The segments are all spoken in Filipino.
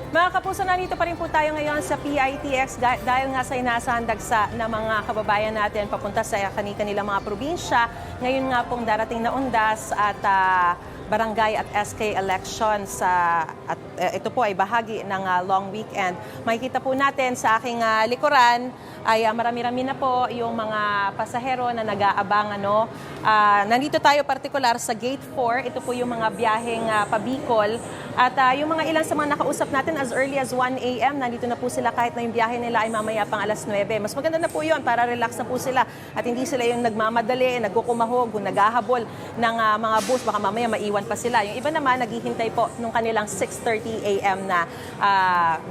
Mga kapuso, nandito pa rin po tayo ngayon sa PITX dahil nga sa inaasahan dagsa ng mga kababayan natin papunta sa kanilang mga probinsya. Ngayon nga pong darating na undas at barangay at SK elections at ito po ay bahagi ng long weekend. Makikita po natin sa aking likuran ay marami-rami na po yung mga pasahero na nag-aabang. Nandito tayo partikular sa Gate 4. Ito po yung mga biyaheng pabikol. At yung mga ilan sa mga nakausap natin as early as 1 a.m. nandito na po sila kahit na yung biyahe nila ay mamaya pang alas 9. Mas maganda na po yun para relax na po sila at hindi sila yung nagmamadali, nagkukumahog, naghahabol ng mga bus. Baka mamaya maiwan pa sila. Yung iba naman naghihintay po nung kanilang 6:30 a.m. na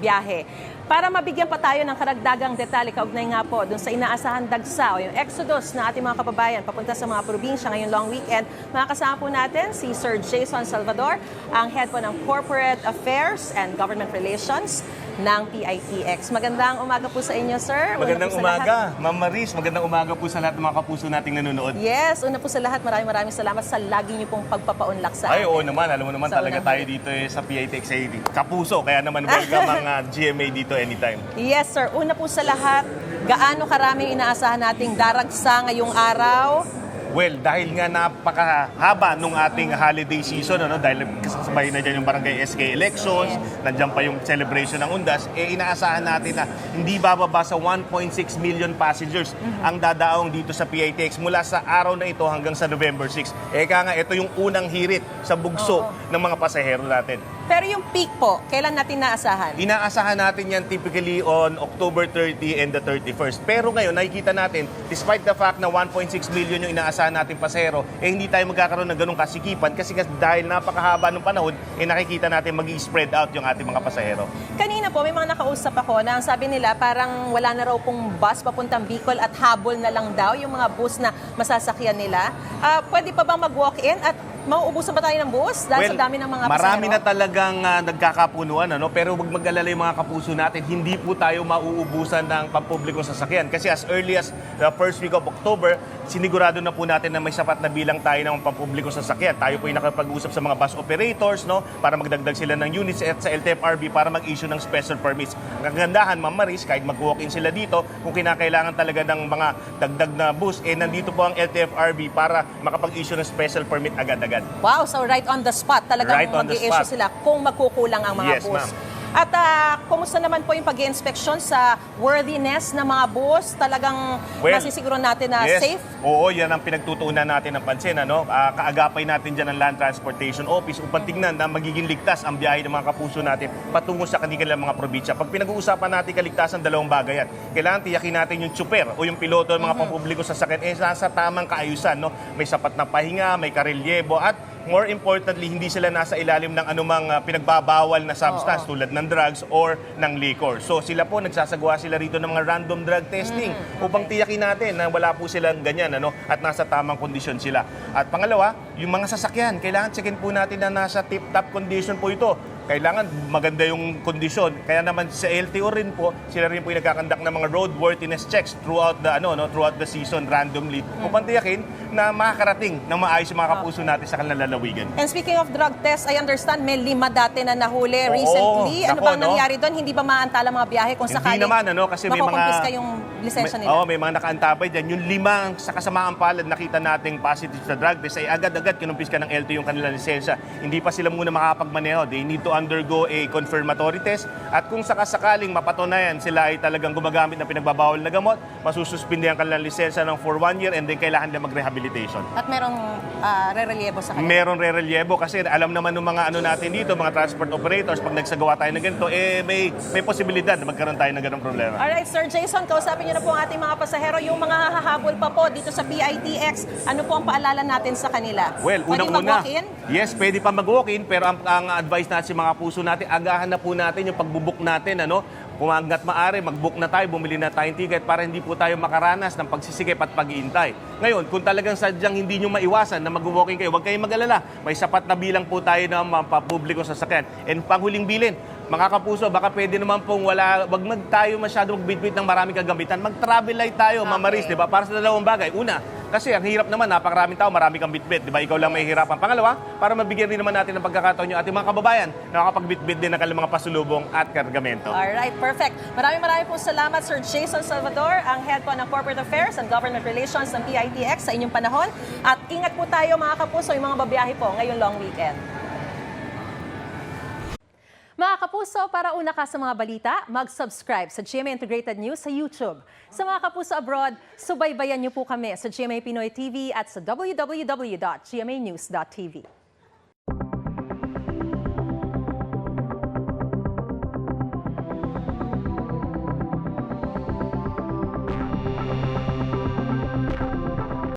biyahe. Para mabigyan pa tayo ng karagdagang detalye, kaugnay nga po dun sa inaasahan dagsa o yung exodus na ating mga kababayan papunta sa mga probinsya ngayong long weekend, makakasama po natin si Sir Jason Salvador, ang head po ng Corporate Affairs and Government Relations ng PITX. Magandang umaga po sa inyo, sir. Magandang umaga, Ma'am Maris. Magandang umaga po sa lahat ng mga kapuso nating nanonood. Yes, una po sa lahat, maraming salamat sa lagi niyo pong pagpapaunlak sa Ay, atin. oo naman. Alam mo naman Sa talaga unang tayo dito sa PITX ay kapuso. Kaya naman welcome ang GMA dito anytime. Yes, sir. Una po sa lahat, gaano karaming inaasahan nating daragsa ngayong araw? Well, dahil nga napakahaba nung ating holiday season, dahil kasabay na dyan yung barangay SK elections, nandiyan pa yung celebration ng Undas, inaasahan natin na hindi bababa sa 1.6 million passengers ang dadaong dito sa PITX mula sa araw na ito hanggang sa November 6. Kaya nga, ito yung unang hirit sa bugso ng mga pasahero natin. Pero yung peak po, kailan natin naasahan? Inaasahan natin yan typically on October 30 and the 31st. Pero ngayon, nakikita natin, despite the fact na 1.6 million yung inaasahan natin pasahero, hindi tayo magkakaroon ng ganong kasikipan kasi dahil napakahaba ng panahon, nakikita natin mag-i-spread out yung ating mga pasahero. Kanina po, may mga nakausap ako na ang sabi nila parang wala na raw pong bus papuntang Bicol at habol na lang daw yung mga bus na masasakyan nila. Pwede pa bang mag-walk-in at mauubusan pa tayo ng bus dahil sa dami ng mga pasahero? Marami na talagang nagkakapunuan, pero huwag mag-alala yung mga kapuso natin, hindi po tayo mauubusan ng pampublikong sasakyan. Kasi as early as the first week of October, sinigurado na po natin na may sapat na bilang tayo ng pampublikong sasakyan. Tayo po yung nakapag-usap sa mga bus operators, para magdagdag sila ng units at sa LTFRB para mag-issue ng special permits. Ang kagandahan, Ma'am Maris, kahit mag-walk-in sila dito, kung kinakailangan talaga ng mga dagdag na bus, nandito po ang LTFRB para makapag-issue ng special permit agad-agad. Wow, so right on the spot talagang Right on the mag-i-issue spot. sila kung magkukulang ang mga Yes, bus. ma'am. At kumusta naman po yung pag-i-inspection sa worthiness ng mga bus? Talagang nasisiguro natin na yes, safe? Oo, yan ang pinagtutuunan natin ng pansin. Kaagapay natin dyan ng Land Transportation Office upang tingnan na magiging ligtas ang biyahe ng mga kapuso natin patungo sa kanilang mga probinsya. Pag pinag-uusapan natin kaligtasan, dalawang bagay yan. Kailangan tiyakin natin yung tsuper o yung piloto ng mga pampubliko sa sakyan nasa tamang kaayusan. May sapat na pahinga, may karelyebo at more importantly, hindi sila nasa ilalim ng anumang pinagbabawal na substance tulad ng drugs or ng liquor. So sila po, nagsasagawa sila rito ng mga random drug testing upang tiyakin natin na wala po silang ganyan at nasa tamang kondisyon sila. At pangalawa, yung mga sasakyan, kailangan checkin po natin na nasa tip-top condition po ito. Kailangan maganda yung kondisyon. Kaya naman sa LTO rin po, sila rin po yung nagkakandak ng mga roadworthiness checks throughout the season randomly upang tiyakin na makakarating ng maayos yung mga kapuso natin sa kanilang lalawigan. And speaking of drug test, I understand may 5 dati na nahuli Oo, recently. Ano nako, bang nangyari doon? Hindi ba maantala mga biyahe kung sakaling Hindi naman, kasi may mga makukumpiska yung lisensya nila? may mga nakaantabay dyan. Yung 5 sa kasamaang palad nakita nating positive sa drug test ay agad-agad kinumpiska ng LTO yung kanilang lisensya. Hindi pa sila muna makakapagmaneho. They need to undergo a confirmatory test at kung sakasakaling mapatunayan sila ay talagang gumagamit ng pinagbabawal na gamot, masususpindi ang kanilang lisensya for 1 year and then kailangan nila mag-rehabilitation. At merong re-reliebo sa kanila? Meron re-reliebo kasi alam naman ng mga natin dito, mga transport operators, pag nagsagawa tayo ng ganito, may posibilidad na magkaroon tayo ng ganong problema. Alright, Sir Jason, kausapin niyo na po ang ating mga pasahero. Yung mga hahabol pa po dito sa PITX, ano po ang paalala natin sa kanila? Well, Pwede unang-una, mag-walk-in? yes, pwede pa mag-walk-in, pero ang advice natin sa mga puso natin, agahan na po natin yung pagbubuk natin, Kung hanggat maaari, mag-book na tayo, bumili na tayong ticket para hindi po tayo makaranas ng pagsisikip at pag-iintay. Ngayon, kung talagang sadyang hindi nyo maiwasan na mag-walking kayo, huwag kayong mag-alala. May sapat na bilang po tayo ng papubliko sa sakyan. And panghuling bilin, mga kapuso, baka pwede naman pong wag tayo masyado magbitbit ng maraming kagamitan. Mag-travel light tayo, Ma'am Maris, di ba? Para sa dalawang bagay. Una, Kasi ang hirap naman, napakaraming tao, marami kang bitbit. Di ba? Ikaw lang may hirapan. Pangalawa, para mabigyan rin naman natin ng pagkakataon yung ating mga kababayan na makapagbitbit din ng kanilang mga pasulubong at kargamento. Alright, perfect. Maraming po salamat, Sir Jason Salvador, ang Head po ng Corporate Affairs and Government Relations ng PITX sa inyong panahon. At ingat po tayo mga kapuso, yung mga babiyahe po ngayong long weekend. Mga kapuso, para una ka sa mga balita, mag-subscribe sa GMA Integrated News sa YouTube. Sa mga kapuso abroad, subaybayan niyo po kami sa GMA Pinoy TV at sa www.gmanews.tv.